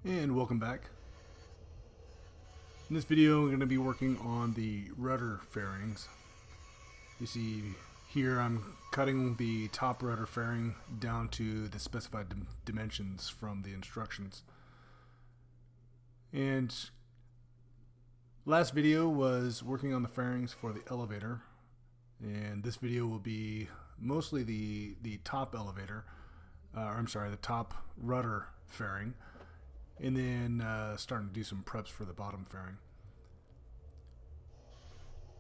And welcome back. In this video, we're going to be working on the rudder fairings. You see here I'm cutting the top rudder fairing down to the specified dimensions from the instructions. And last video was working on the fairings for the elevator, and this video will be mostly the top elevator, the top rudder fairing, and then starting to do some preps for the bottom fairing.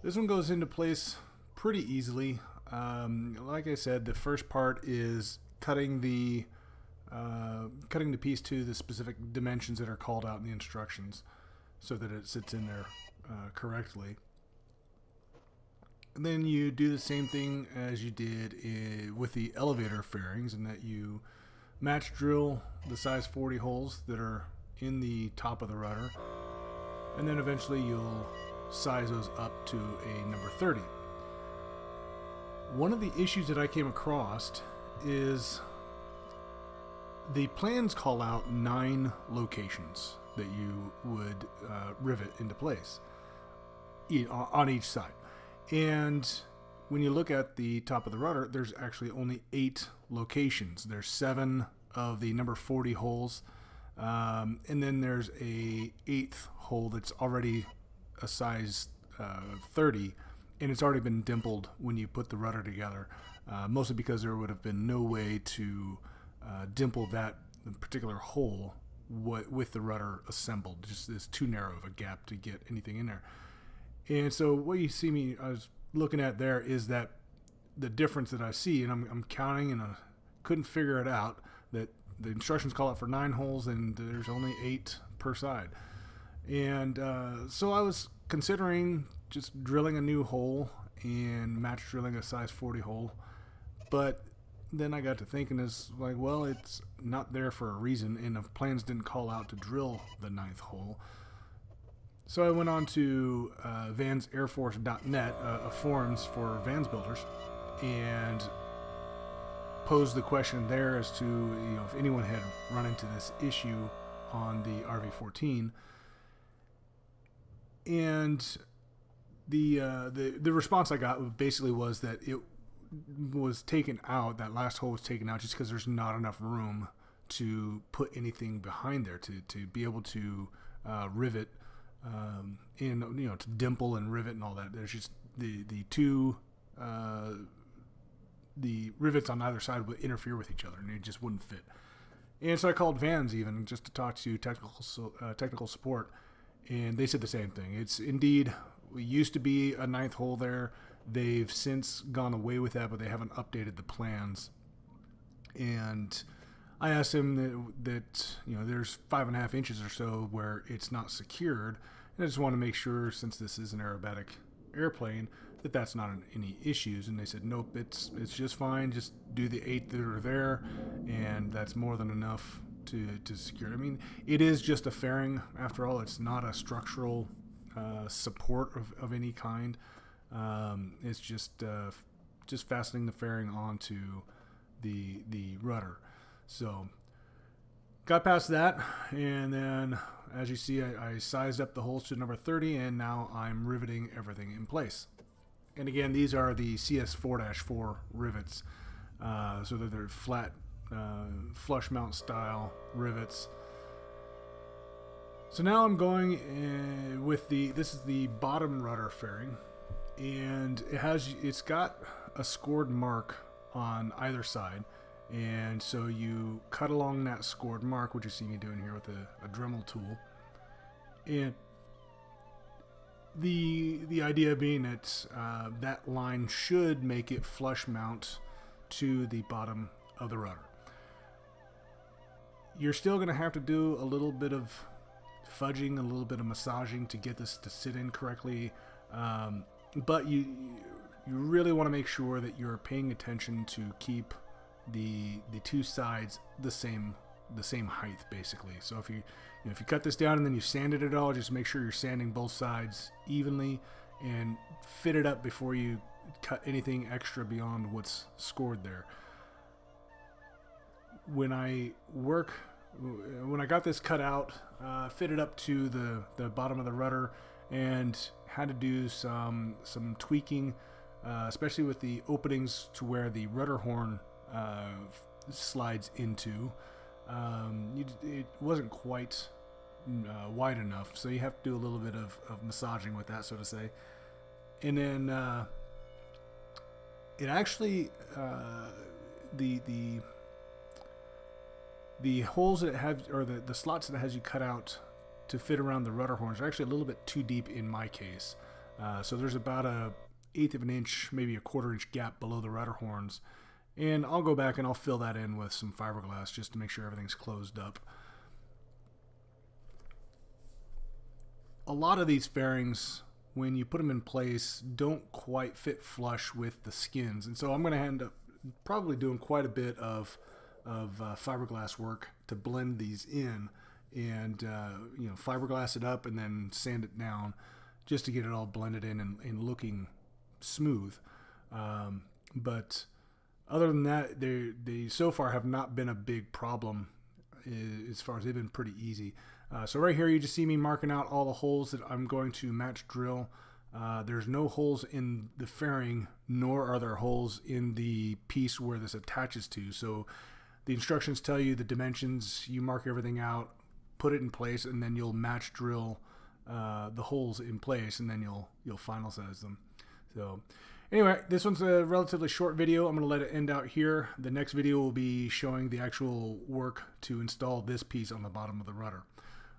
This one goes into place pretty easily. Like I said, the first part is cutting the piece to the specific dimensions that are called out in the instructions so that it sits in there correctly. And then you do the same thing as you did with the elevator fairings, in that you match drill the size 40 holes that are in the top of the rudder, and then eventually you'll size those up to a number 30. One of the issues that I came across is the plans call out 9 locations that you would rivet into place on each side. And when you look at the top of the rudder, there's actually only 8 locations. There's 7 of the number 40 holes, and then there's a 8th hole that's already a size 30, and it's already been dimpled when you put the rudder together, mostly because there would have been no way to dimple that particular hole with the rudder assembled. Just it's too narrow of a gap to get anything in there. And so what you see I was looking at there is that the difference that I see, and I'm counting, and I couldn't figure it out, that the instructions call out for 9 holes and there's only 8 per side. And so I was considering just drilling a new hole and match drilling a size 40 hole, but then I got to thinking, it's like, well, it's not there for a reason, and the plans didn't call out to drill the 9th hole. So I went on to vansairforce.net, a forums for vans builders, and posed the question there as to if anyone had run into this issue on the RV14. And the response I got basically was that it was taken out, that last hole was taken out just because there's not enough room to put anything behind there to be able to rivet, and to dimple and rivet and all that. There's just the rivets on either side would interfere with each other, and it just wouldn't fit. And so I called Vans even just to talk to technical support, and they said the same thing. It's indeed, it used to be a 9th hole there. They've since gone away with that, but they haven't updated the plans. And I asked him that there's 5.5 inches or so where it's not secured, and I just want to make sure, since this is an aerobatic airplane, that that's not any issues. And they said, nope, it's just fine. Just do the 8 that are there, and that's more than enough to secure. I mean, it is just a fairing after all. It's not a structural support of any kind. It's just fastening the fairing onto the rudder. So got past that, and then as you see, I sized up the holes to number 30, and now I'm riveting everything in place. And again, these are the CS4-4 rivets, so that they're flat, flush mount style rivets. So now I'm going with this is the bottom rudder fairing, and it's got a scored mark on either side. And so you cut along that scored mark, which you see me doing here with a Dremel tool. And the idea being that that line should make it flush mount to the bottom of the rudder. You're still going to have to do a little bit of fudging, a little bit of massaging to get this to sit in correctly. But you really want to make sure that you're paying attention to keep the 2 sides the same height, basically. So if you cut this down and then you sanded it all, just make sure you're sanding both sides evenly and fit it up before you cut anything extra beyond what's scored there. When I I got this cut out, fitted up to the bottom of the rudder, and had to do some tweaking, especially with the openings to where the rudder horn slides into. It wasn't quite wide enough, so you have to do a little bit of massaging with that, so to say. And then it actually the holes that it have, or the slots that it has you cut out to fit around the rudder horns, are actually a little bit too deep in my case. So there's about a 1/8 of an inch, maybe a 1/4 inch gap below the rudder horns, and I'll go back and I'll fill that in with some fiberglass just to make sure everything's closed up. A lot of these fairings, when you put them in place, don't quite fit flush with the skins, and so I'm going to end up probably doing quite a bit of fiberglass work to blend these in, and fiberglass it up and then sand it down just to get it all blended in and looking smooth. But other than that, they so far have not been a big problem as far as they've been pretty easy. So right here you just see me marking out all the holes that I'm going to match drill. There's no holes in the fairing, nor are there holes in the piece where this attaches to. So the instructions tell you the dimensions, you mark everything out, put it in place, and then you'll match drill the holes in place, and then you'll final size them. So anyway, this one's a relatively short video. I'm going to let it end out here. The next video will be showing the actual work to install this piece on the bottom of the rudder.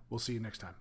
We'll see you next time.